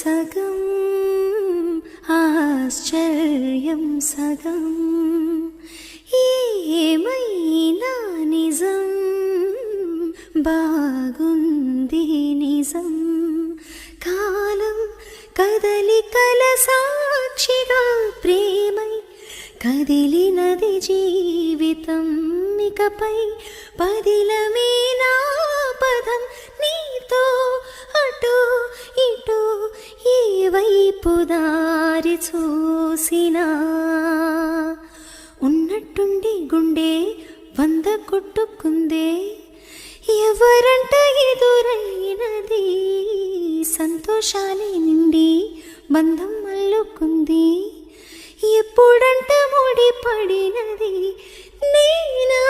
సగం ఆశ్చర్యం సగం ఏమైనా నిజం బాగుంది నిజం కాలం కదలికల సాక్షిగా ప్రేమై కదిలినది జీవితం ఇకపై పదిలమే నా పదం నీతో అటు ఇటు ఏ వైపు దారి చూసినా ఉన్నట్టుండి గుండె 100 కొట్టుకుందే ఎవరంట ఎదురైనది సంతోషాలే నిండి బంధం అల్లుకుంది ఎప్పుడంట ముడిపడినది నేనా